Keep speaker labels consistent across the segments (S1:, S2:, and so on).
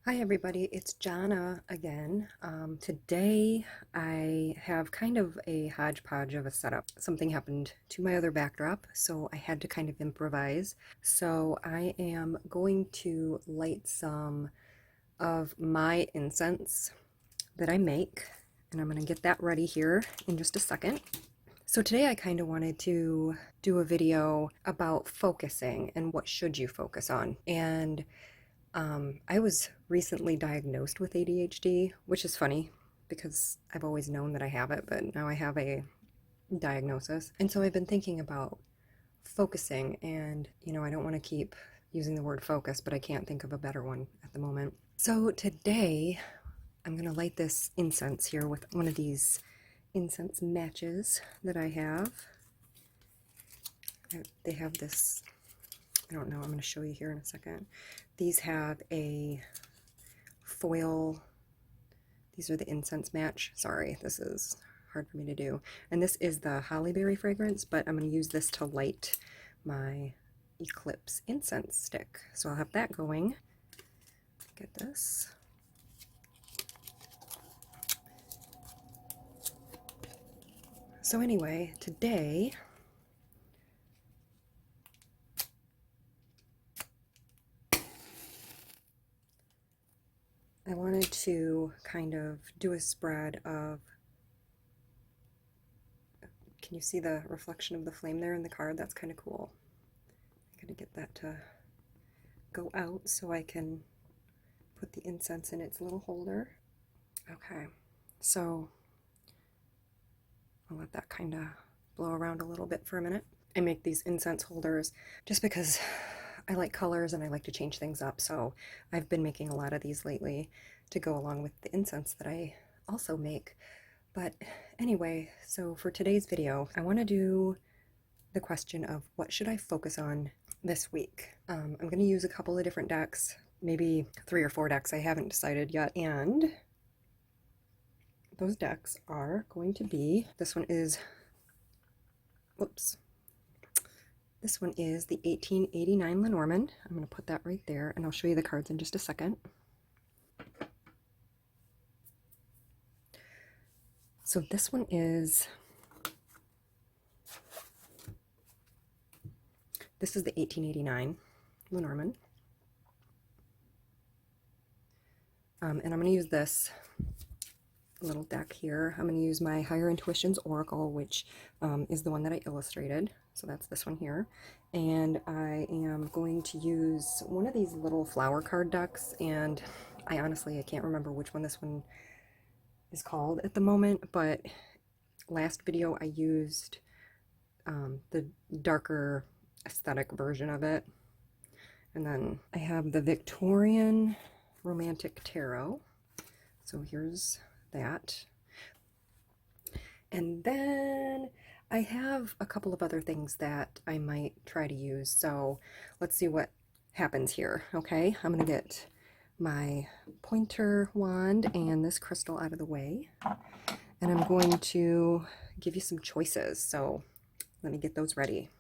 S1: Hi everybody, it's Johna again. Today I have kind of a hodgepodge of a setup. Something happened to my other backdrop, so I had to kind of improvise. So I am going to light some of my incense that I make, and I'm going to get that ready here in just a second. So today I kind of wanted to do a video about focusing and what should you focus on. And I was recently diagnosed with ADHD, which is funny because I've always known that I have it, but now I have a diagnosis. And so I've been thinking about focusing, and I don't want to keep using the word focus, but I can't think of a better one at the moment. So today I'm going to light this incense here with one of these incense matches that I have. They have this, I don't know, I'm going to show you here in a second. These have a foil. These are the incense match. Sorry, this is hard for me to do. And this is the hollyberry fragrance, but I'm going to use this to light my Eclipse incense stick. So I'll have that going. Get this. So anyway, today I wanted to kind of do a spread of, can you see the reflection of the flame there in the card? That's kind of cool. I'm going to get that to go out so I can put the incense in its little holder. Okay, so I'll let that kind of blow around a little bit for a minute. I make these incense holders just because I like colors and I like to change things up, so I've been making a lot of these lately to go along with the incense that I also make. But anyway, so for today's video, I want to do the question of what should I focus on this week. I'm going to use a couple of different decks, maybe 3 or 4 decks, I haven't decided yet, and those decks are going to be, this one is, whoops, this one is the 1889 Lenormand. I'm going to put that right there, and I'll show you the cards in just a second. So this one is, this is the 1889 Lenormand. And I'm going to use this little deck here. I'm going to use my Higher Intuitions Oracle, which is the one that I illustrated. So that's this one here. And I am going to use one of these little flower card decks, and I can't remember which one this one is called at the moment, but last video I used the darker aesthetic version of it. And then I have the Victorian Romantic Tarot. So here's that. And then I have a couple of other things that I might try to use. So let's see what happens here. Okay, I'm going to get my pointer wand and this crystal out of the way. And I'm going to give you some choices. So let me get those ready.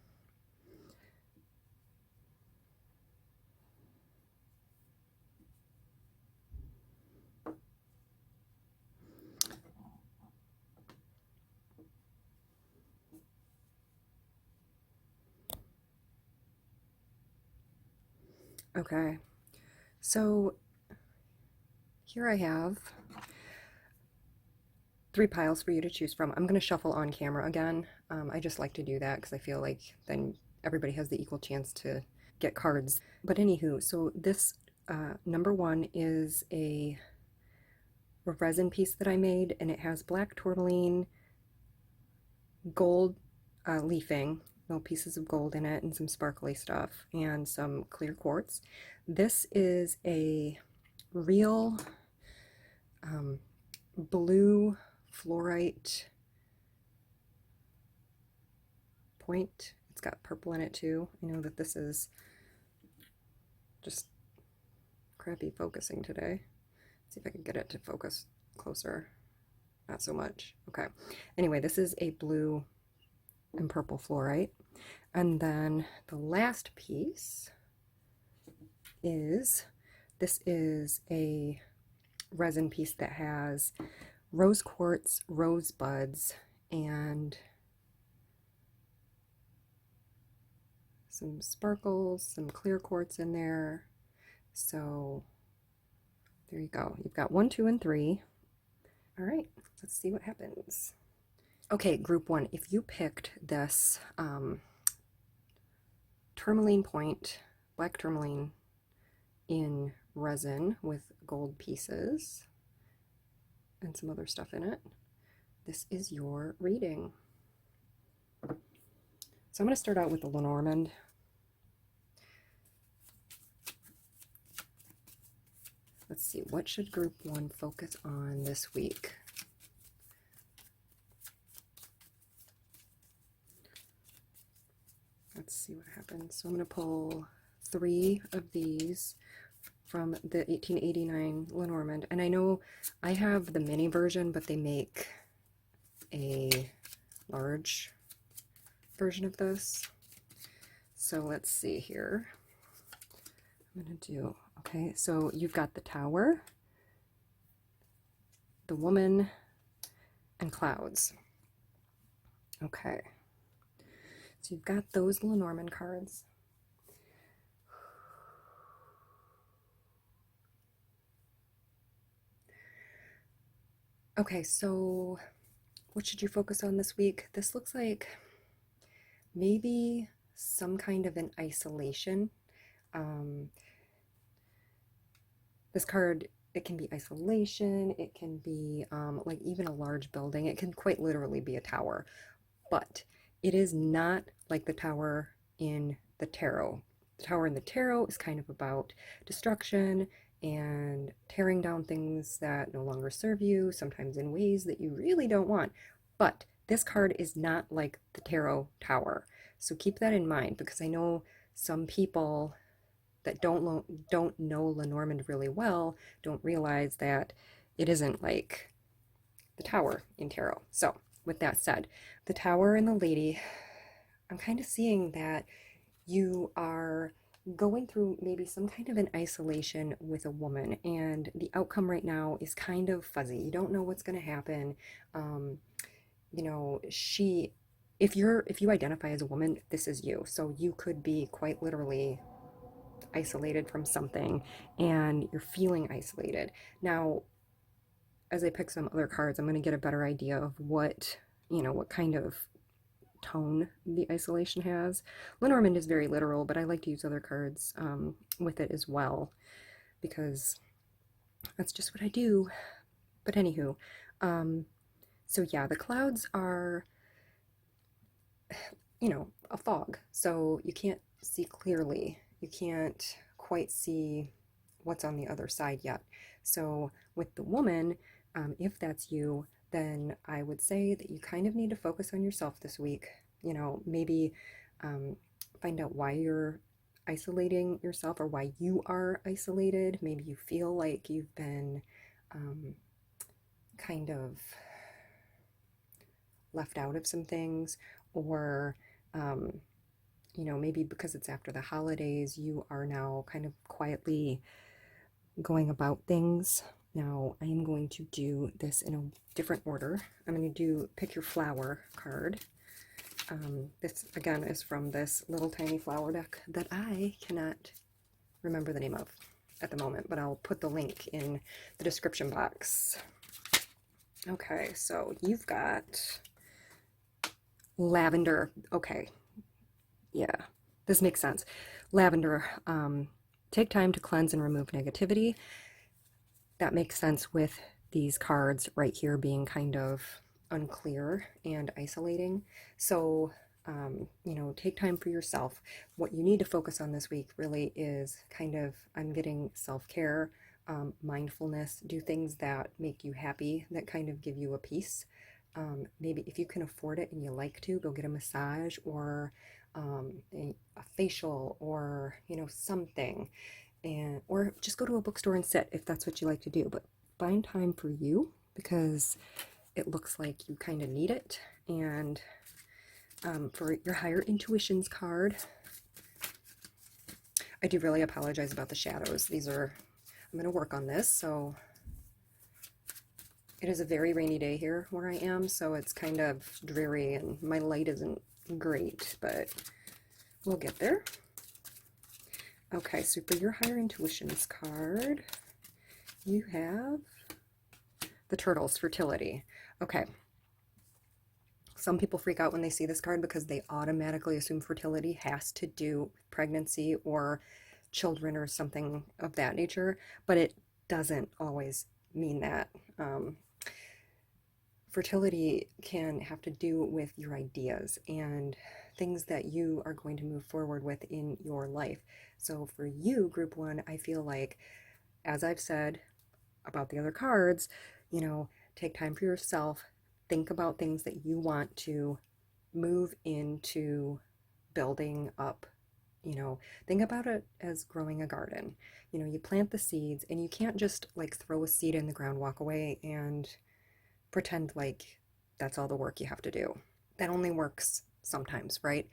S1: Okay, so here I have 3 piles for you to choose from. I'm going to shuffle on camera again. I just like to do that because I feel like then everybody has the equal chance to get cards. But anywho, so this number 1 is a resin piece that I made, and it has black tourmaline, gold leafing, little pieces of gold in it, and some sparkly stuff, and some clear quartz. This is a real blue fluorite point. It's got purple in it too. I know that this is just crappy focusing today. Let's see if I can get it to focus closer. Not so much. Okay. Anyway, this is a blue and purple fluorite. And then the last piece is This is a resin piece that has rose quartz, rose buds, and some sparkles, some clear quartz in there. So there you go. You've got 1, 2, and 3. All right, let's see what happens. Okay, group 1, if you picked this tourmaline point, black tourmaline in resin with gold pieces and some other stuff in it, this is your reading. So I'm going to start out with the Lenormand. Let's see, what should group 1 focus on this week? Let's see what happens. So I'm going to pull 3 of these from the 1889 Lenormand. And I know I have the mini version, but they make a large version of this. So let's see here. I'm going to do, okay, so you've got the Tower, the Woman, and Clouds. Okay. So you've got those Lenormand cards. Okay, so what should you focus on this week? This looks like maybe some kind of an isolation. This card, it can be isolation, it can be like even a large building, it can quite literally be a tower, but it is not like the tower in the tarot. The tower in the tarot is kind of about destruction and tearing down things that no longer serve you, sometimes in ways that you really don't want. But this card is not like the tarot tower. So keep that in mind, because I know some people that don't know Lenormand really well don't realize that it isn't like the tower in tarot. So with that said, the Tower and the Lady, I'm kind of seeing that you are going through maybe some kind of an isolation with a woman, and the outcome right now is kind of fuzzy. You don't know what's going to happen. You know, if you identify as a woman, this is you. So you could be quite literally isolated from something, and you're feeling isolated. Now, as I pick some other cards, I'm going to get a better idea of what kind of tone the isolation has. Lenormand is very literal, but I like to use other cards with it as well, because that's just what I do. But anywho, so yeah, the clouds are, a fog, so you can't see clearly. You can't quite see what's on the other side yet. So with the Woman, if that's you, then I would say that you kind of need to focus on yourself this week. Maybe find out why you're isolating yourself, or why you are isolated. Maybe you feel like you've been kind of left out of some things, or maybe because it's after the holidays, you are now kind of quietly going about things. Now, I am going to do this in a different order. I'm going to do Pick Your Flower card. This, again, is from this little tiny flower deck that I cannot remember the name of at the moment, but I'll put the link in the description box. Okay, so you've got lavender. Okay, yeah, this makes sense. Lavender, take time to cleanse and remove negativity. That makes sense with these cards right here being kind of unclear and isolating. So, take time for yourself. What you need to focus on this week really is kind of, I'm getting self-care, mindfulness, do things that make you happy, that kind of give you a peace. Maybe if you can afford it and you like to, go get a massage, or a facial, or something, or just go to a bookstore and sit if that's what you like to do. But find time for you, because it looks like you kind of need it. And for your Higher Intuitions card, I do really apologize about the shadows. These are I'm going to work on this. So it is a very rainy day here where I am, so it's kind of dreary and my light isn't great, but we'll get there. Okay, so for your Higher Intuitions card, you have the Turtles, Fertility. Okay. Some people freak out when they see this card because they automatically assume fertility has to do with pregnancy or children or something of that nature, but it doesn't always mean that. Fertility can have to do with your ideas and things that you are going to move forward with in your life. So for you, Group 1, I feel like, as I've said about the other cards, you know, take time for yourself, think about things that you want to move into building up. You know, think about it as growing a garden. You know, you plant the seeds and you can't just like throw a seed in the ground, walk away, and pretend like that's all the work you have to do. That only works sometimes, right?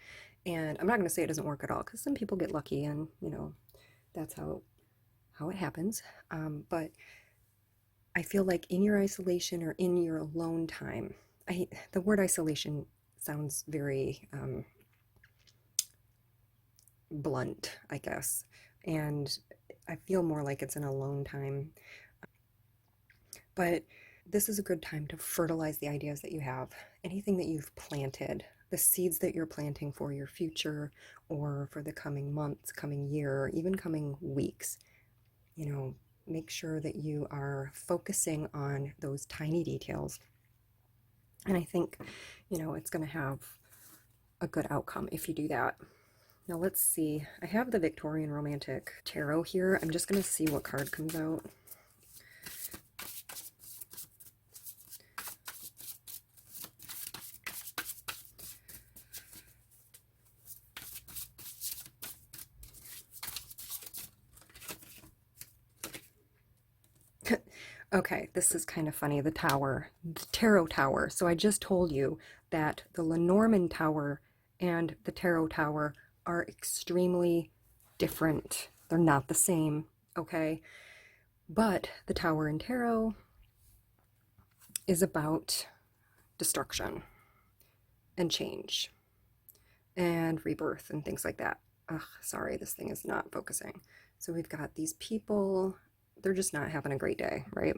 S1: And I'm not going to say it doesn't work at all, because some people get lucky and, you know, that's how it happens. But I feel like in your isolation or in your alone time, the word isolation sounds very blunt, I guess. And I feel more like it's an alone time. But this is a good time to fertilize the ideas that you have, anything that you've planted, the seeds that you're planting for your future or for the coming months, coming year, or even coming weeks. You know, make sure that you are focusing on those tiny details. And I think, you know, it's going to have a good outcome if you do that. Now let's see. I have the Victorian Romantic Tarot here. I'm just going to see what card comes out. Okay, this is kind of funny. The Tower, the Tarot Tower. So I just told you that the Lenormand Tower and the Tarot Tower are extremely different. They're not the same, okay? But the Tower in Tarot is about destruction and change and rebirth and things like that. Ugh, sorry, this thing is not focusing. So we've got these people, they're just not having a great day, right?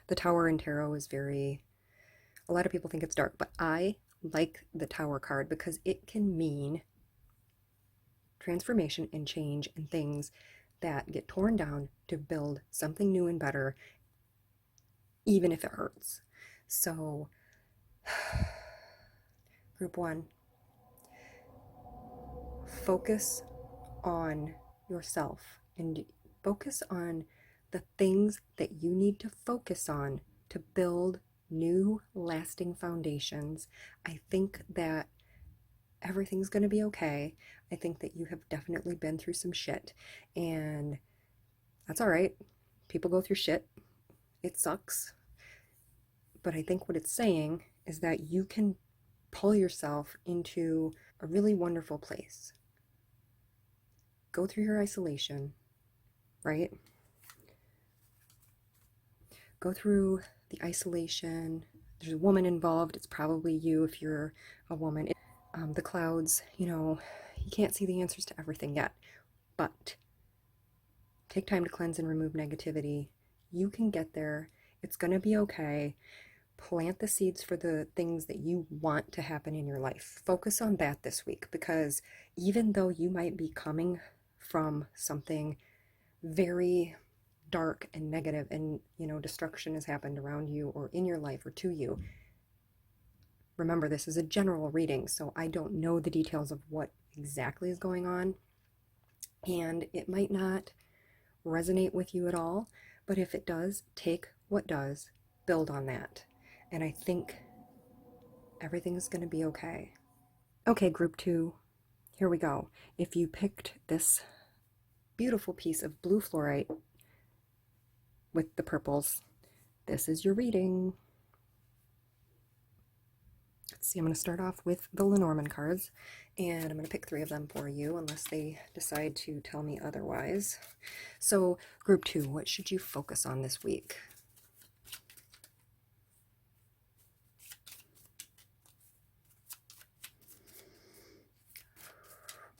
S1: The Tower in Tarot is very, a lot of people think it's dark, but I like the Tower card because it can mean transformation and change and things that get torn down to build something new and better, even if it hurts. So, Group 1, focus on yourself and focus on the things that you need to focus on to build new lasting foundations. I think that everything's going to be okay. I think that you have definitely been through some shit, and that's all right. People go through shit. It sucks. But I think what it's saying is that you can pull yourself into a really wonderful place. Go through your isolation, right? Go through the isolation. There's a woman involved. It's probably you if you're a woman. The clouds, you know, you can't see the answers to everything yet, but take time to cleanse and remove negativity. You can get there. It's going to be okay. Plant the seeds for the things that you want to happen in your life. Focus on that this week, because even though you might be coming from something very dark and negative and, you know, destruction has happened around you or in your life or to you, remember, this is a general reading, so I don't know the details of what exactly is going on, and it might not resonate with you at all, but if it does, take what does, build on that, and I think everything's going to be okay. Okay, Group 2, here we go. If you picked this beautiful piece of blue fluorite with the purples, this is your reading. Let's see, I'm going to start off with the Lenormand cards, And I'm going to pick 3 of them for you unless they decide to tell me otherwise. So, group 2, what should you focus on this week?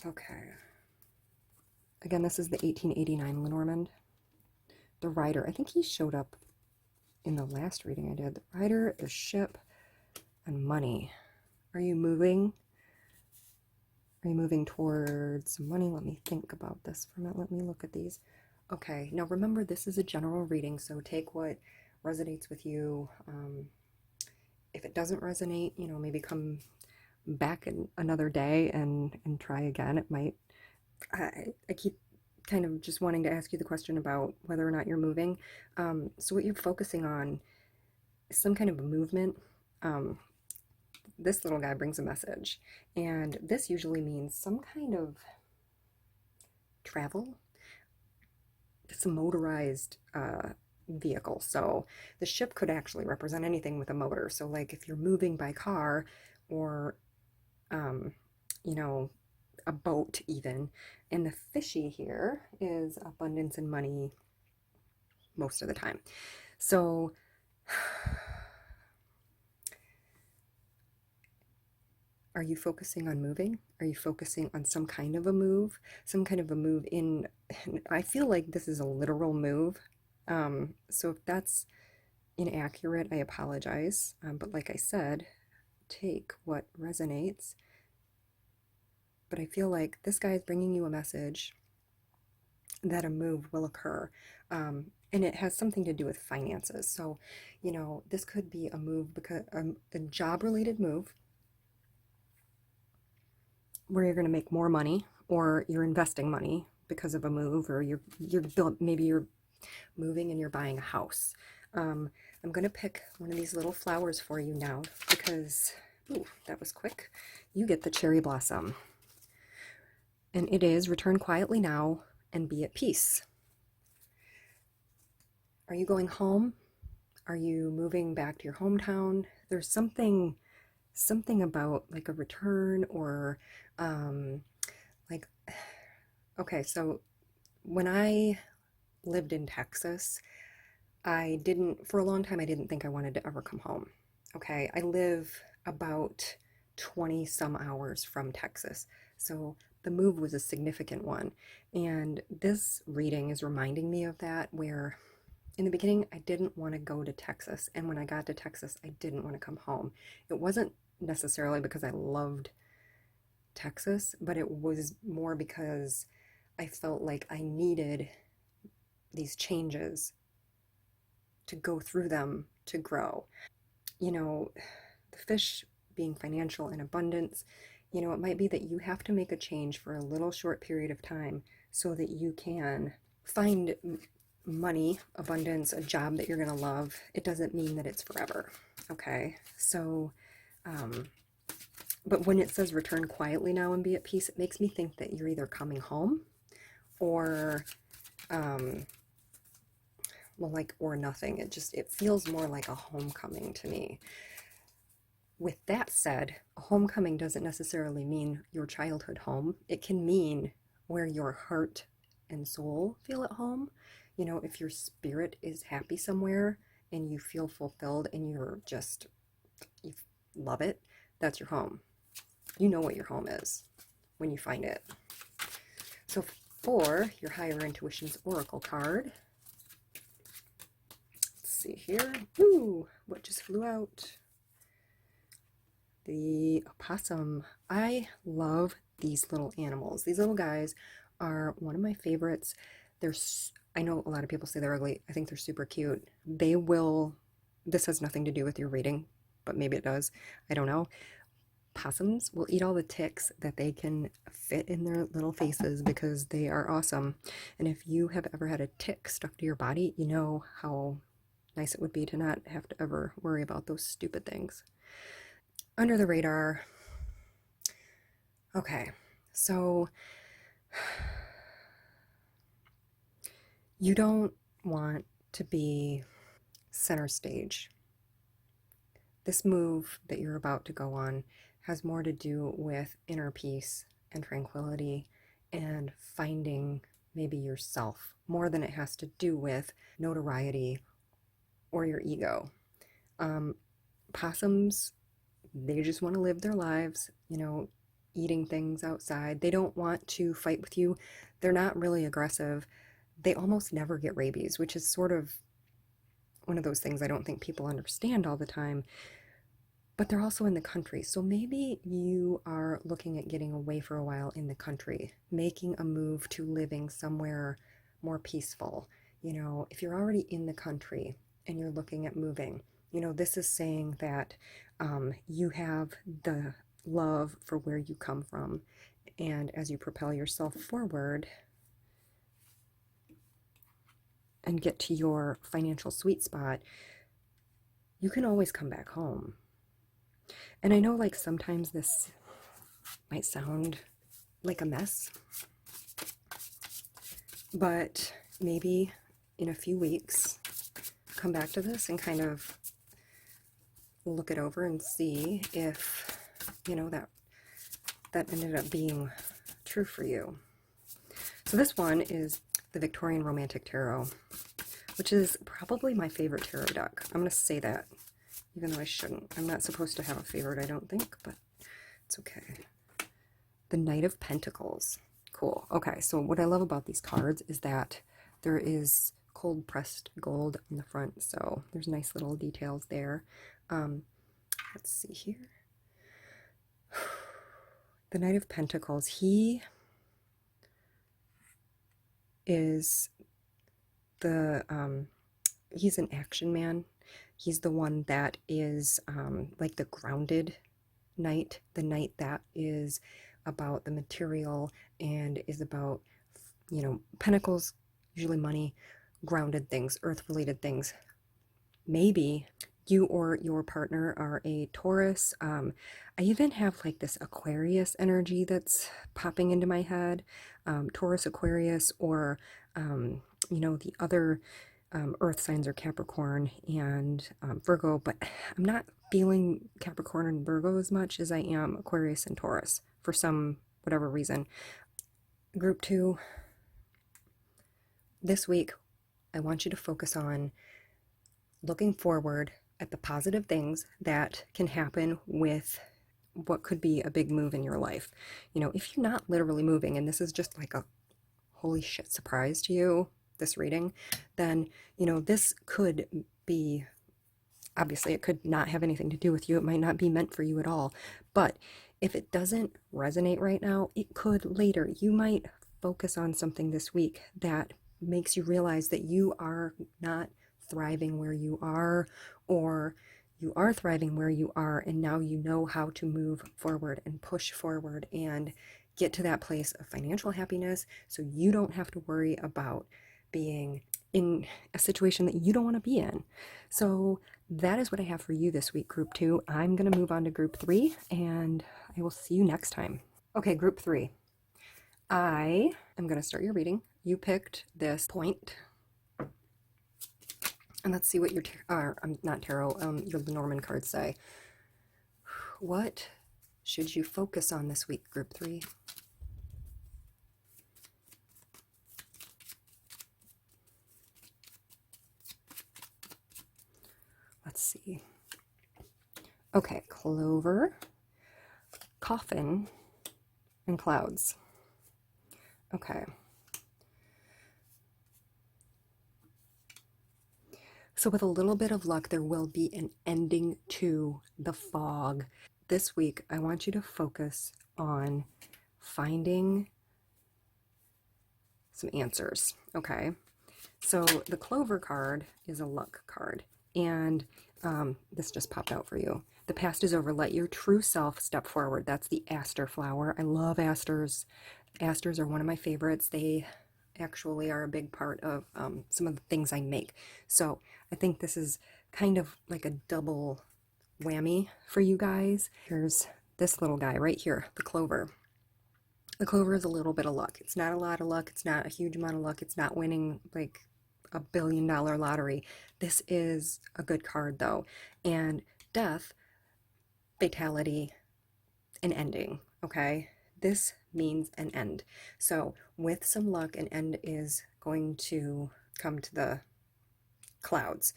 S1: Okay. Again, this is the 1889 Lenormand. The rider, I think he showed up in the last reading I did. The rider, the ship, and money. Are you moving? Are you moving towards money? Let me think about this for a minute. Let me look at these. Okay, now remember, this is a general reading, so take what resonates with you. If it doesn't resonate, you know, maybe come back in another day and try again. It might. I keep kind of just wanting to ask you the question about whether or not you're moving. So what you're focusing on is some kind of a movement. This little guy brings a message, and this usually means some kind of travel. It's a motorized vehicle, so the ship could actually represent anything with a motor. So like if you're moving by car, or you know, a boat even. And the fishy here is abundance and money most of the time. So are you focusing on moving? Are you focusing on some kind of a move? Some kind of a move in, I feel like this is a literal move. So if that's inaccurate, I apologize. But like I said, take what resonates. But I feel like this guy is bringing you a message that a move will occur. And it has something to do with finances. So, you know, this could be a move, because a job-related move where you're going to make more money, or you're investing money because of a move, or maybe you're moving and you're buying a house. I'm going to pick one of these little flowers for you now because, ooh, that was quick. You get the cherry blossom. And it is return quietly now and be at peace. Are you going home? Are you moving back to your hometown? There's something about like a return, or like, okay, so when I lived in Texas, for a long time, I didn't think I wanted to ever come home. Okay, I live about 20 some hours from Texas. So the move was a significant one. And this reading is reminding me of that, where in the beginning, I didn't want to go to Texas. And when I got to Texas, I didn't want to come home. It wasn't necessarily because I loved Texas, but it was more because I felt like I needed these changes to go through them to grow. You know, the fish being financial and abundance, you know, it might be that you have to make a change for a little short period of time so that you can find money, abundance, a job that you're going to love. It doesn't mean that it's forever. Okay. So, but when it says return quietly now and be at peace, it makes me think that you're either coming home, or, well, like, or nothing. It feels more like a homecoming to me. With that said, a homecoming doesn't necessarily mean your childhood home. It can mean where your heart and soul feel at home. You know, if your spirit is happy somewhere and you feel fulfilled and you love it, that's your home. You know what your home is when you find it. So for your Higher Intuition's Oracle card, let's see here. Ooh, what just flew out? The opossum. I love these little animals. These little guys are one of my favorites. I know a lot of people say they're ugly. I think they're super cute. This has nothing to do with your reading, but maybe it does. I don't know. Possums will eat all the ticks that they can fit in their little faces because they are awesome. And if you have ever had a tick stuck to your body, you know how nice it would be to not have to ever worry about those stupid things. Under the radar. Okay, so you don't want to be center stage. This move that you're about to go on has more to do with inner peace and tranquility and finding maybe yourself more than it has to do with notoriety or your ego. Possums, they just want to live their lives, eating things outside. They don't want to fight with you. They're not really aggressive. They almost never get rabies, which is sort of one of those things I don't think people understand all the time. But they're also in the country. So maybe you are looking at getting away for a while in the country, making a move to living somewhere more peaceful. If you're already in the country and you're looking at moving, this is saying that you have the love for where you come from. And as you propel yourself forward and get to your financial sweet spot, you can always come back home. And I know like sometimes this might sound like a mess, but maybe in a few weeks, come back to this and kind of look it over and see if, that ended up being true for you. So this one is the Victorian Romantic Tarot, which is probably my favorite tarot deck. I'm going to say that, even though I shouldn't. I'm not supposed to have a favorite, I don't think, but it's okay. The Knight of Pentacles. Cool. Okay, so what I love about these cards is that there is cold pressed gold on the front, so there's nice little details there. Let's see here. The Knight of Pentacles, he is he's an action man. He's the one that is like the grounded knight, the knight that is about the material and is about, pentacles, usually money, grounded things, earth-related things. Maybe you or your partner are a Taurus. I even have like this Aquarius energy that's popping into my head. Taurus, Aquarius, or, the other earth signs are Capricorn and Virgo, but I'm not feeling Capricorn and Virgo as much as I am Aquarius and Taurus for some whatever reason. Group 2, this week, I want you to focus on looking forward at the positive things that can happen with what could be a big move in your life. If you're not literally moving and this is just like a holy shit surprise to you, this reading, then, this could be, obviously it could not have anything to do with you. It might not be meant for you at all. But if it doesn't resonate right now, it could later. You might focus on something this week that makes you realize that you are not thriving where you are, or you are thriving where you are, and now you know how to move forward and push forward and get to that place of financial happiness so you don't have to worry about being in a situation that you don't want to be in. So that is what I have for you this week, Group 2. I'm going to move on to Group 3, and I will see you next time. Okay, Group 3. I am going to start your reading. You picked this point. And let's see what your, not tarot, your Lenormand cards say. What should you focus on this week, Group 3? Let's see. Okay, Clover, Coffin, and Clouds. Okay. So with a little bit of luck, there will be an ending to the fog. This week, I want you to focus on finding some answers, okay? So the Clover card is a luck card, and this just popped out for you. The past is over. Let your true self step forward. That's the aster flower. I love asters. Asters are one of my favorites. They actually are a big part of some of the things I make. So I think this is kind of like a double whammy for you guys. Here's this little guy right here, the clover. The clover is a little bit of luck. It's not a lot of luck. It's not a huge amount of luck. It's not winning like a $1 billion lottery. This is a good card though. And death, fatality, an ending, okay? This means an end. So with some luck, an end is going to come to the clouds.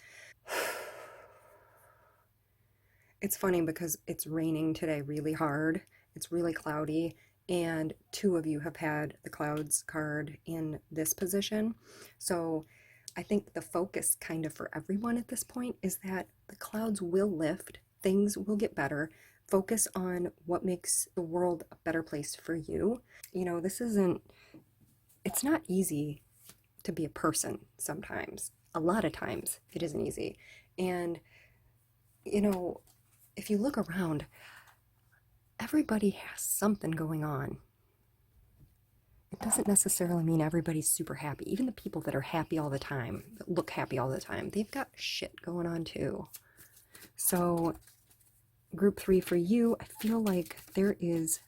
S1: It's funny because it's raining today really hard. It's really cloudy, and two of you have had the clouds card in this position. So I think the focus kind of for everyone at this point is that the clouds will lift, things will get better. Focus on what makes the world a better place for you. You know, it's not easy to be a person sometimes. A lot of times it isn't easy. And, you know, if you look around, everybody has something going on. It doesn't necessarily mean everybody's super happy. Even the people that are happy all the time, that look happy all the time, they've got shit going on too. So group 3 for you, I feel like there is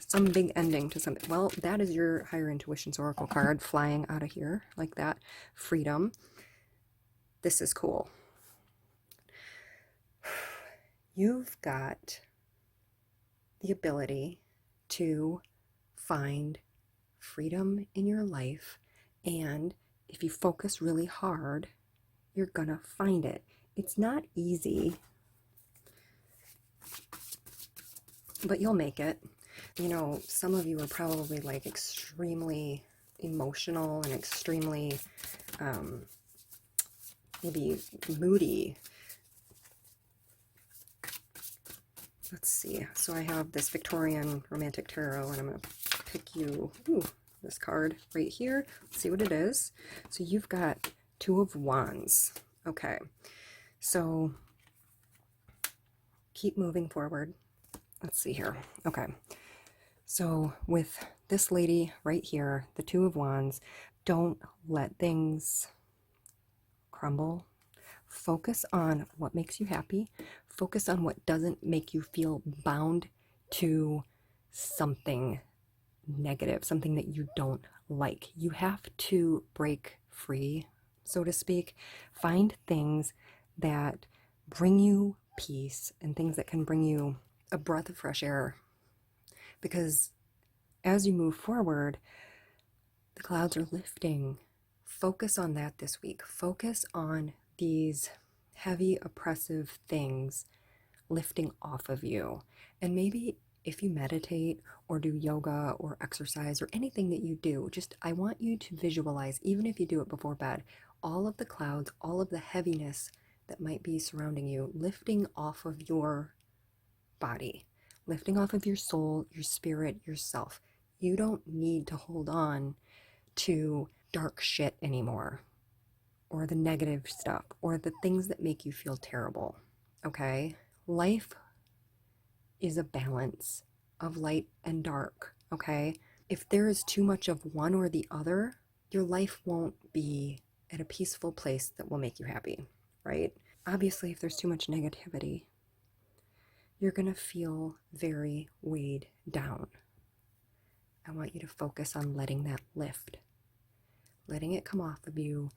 S1: some big ending to something. Well, that is your Higher Intuitions Oracle card flying out of here like that. Freedom. This is cool. You've got the ability to find freedom in your life, and if you focus really hard, you're gonna find it. It's not easy, but you'll make it. You know, some of you are probably like extremely emotional and extremely maybe moody. Let's see. So I have this Victorian Romantic Tarot, and I'm going to pick you this card right here. Let's see what it is. So you've got Two of Wands. Okay. So keep moving forward. Let's see here. Okay. So with this lady right here, the Two of Wands, don't let things crumble. Focus on what makes you happy. Focus on what doesn't make you feel bound to something negative, something that you don't like. You have to break free, so to speak. Find things that bring you peace and things that can bring you a breath of fresh air. Because as you move forward, the clouds are lifting. Focus on that this week. Focus on these heavy, oppressive things lifting off of you. And maybe if you meditate or do yoga or exercise or anything that you do, I want you to visualize, even if you do it before bed, all of the clouds, all of the heaviness that might be surrounding you, lifting off of your body, lifting off of your soul, your spirit, yourself. You don't need to hold on to dark shit anymore, or the negative stuff, or the things that make you feel terrible, okay? Life is a balance of light and dark, okay? If there is too much of one or the other, your life won't be at a peaceful place that will make you happy, right? Obviously, if there's too much negativity, you're gonna feel very weighed down. I want you to focus on letting that lift, letting it come off of you,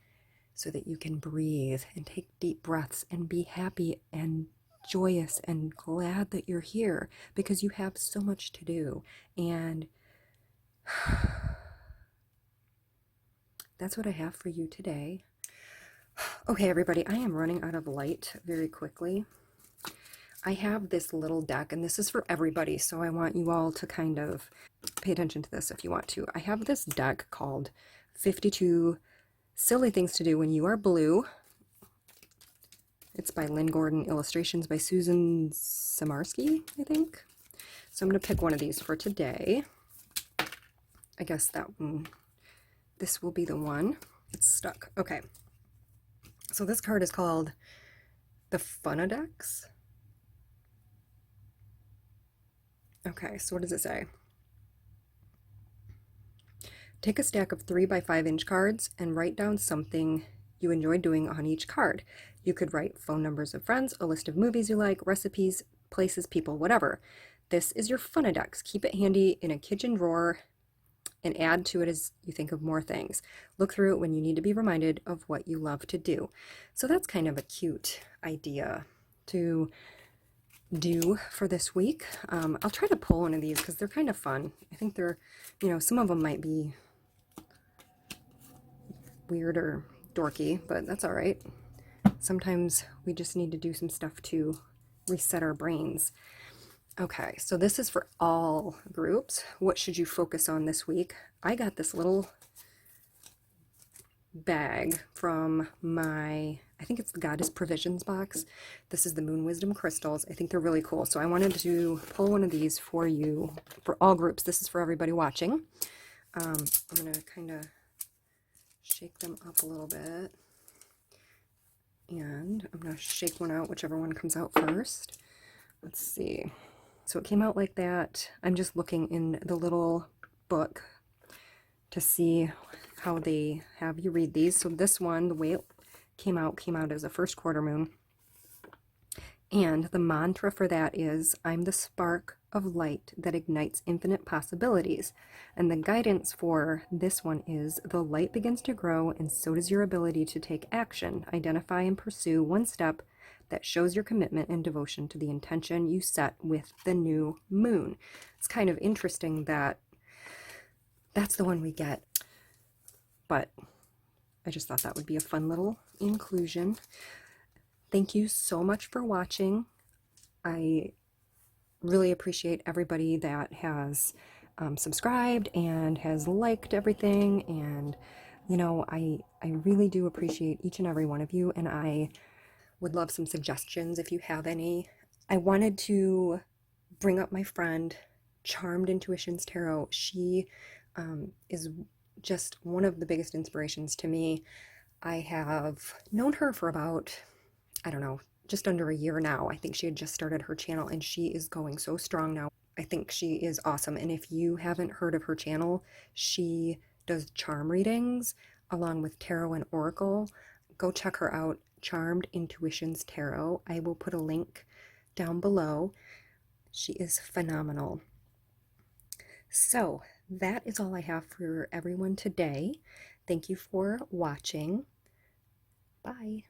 S1: so that you can breathe and take deep breaths and be happy and joyous and glad that you're here, because you have so much to do. And that's what I have for you today. Okay, everybody, I am running out of light very quickly. I have this little deck, and this is for everybody, so I want you all to kind of pay attention to this if you want to. I have this deck called 52 Silly Things to Do When You Are Blue. It's by Lynn Gordon, illustrations by Susan Samarski, I think. So I'm going to pick one of these for today. I guess that one, this will be the one. It's stuck. Okay. So this card is called the Funadex. Okay, so what does it say? Take a stack of 3 by 5 inch cards and write down something you enjoy doing on each card. You could write phone numbers of friends, a list of movies you like, recipes, places, people, whatever. This is your Funadex. Keep it handy in a kitchen drawer and add to it as you think of more things. Look through it when you need to be reminded of what you love to do. So that's kind of a cute idea, to do for this week. I'll try to pull one of these because they're kind of fun. I think they're, some of them might be weird or dorky, but that's all right. Sometimes we just need to do some stuff to reset our brains. Okay, so this is for all groups. What should you focus on this week? I got this little bag from I think it's the Goddess Provisions box. This is the Moon Wisdom crystals. I think they're really cool. So I wanted to pull one of these for you, for all groups. This is for everybody watching. I'm going to kind of shake them up a little bit. And I'm going to shake one out, whichever one comes out first. Let's see. So it came out like that. I'm just looking in the little book to see how they have you read these. So this one, the way it came out as a first quarter moon. And the mantra for that is, I'm the spark of light that ignites infinite possibilities. And the guidance for this one is, the light begins to grow, and so does your ability to take action. Identify and pursue one step that shows your commitment and devotion to the intention you set with the new moon. It's kind of interesting that that's the one we get, but I just thought that would be a fun little inclusion. Thank you so much for watching. I really appreciate everybody that has subscribed and has liked everything, and I really do appreciate each and every one of you, and I would love some suggestions if you have any. I wanted to bring up my friend Charmed Intuitions Tarot. She is just one of the biggest inspirations to me. I have known her for about, I don't know, just under a year now. I think she had just started her channel, and she is going so strong now. I think she is awesome. And if you haven't heard of her channel, she does charm readings along with tarot and oracle. Go check her out, Charmed Intuitions Tarot. I will put a link down below. She is phenomenal. So that is all I have for everyone today. Thank you for watching. Bye.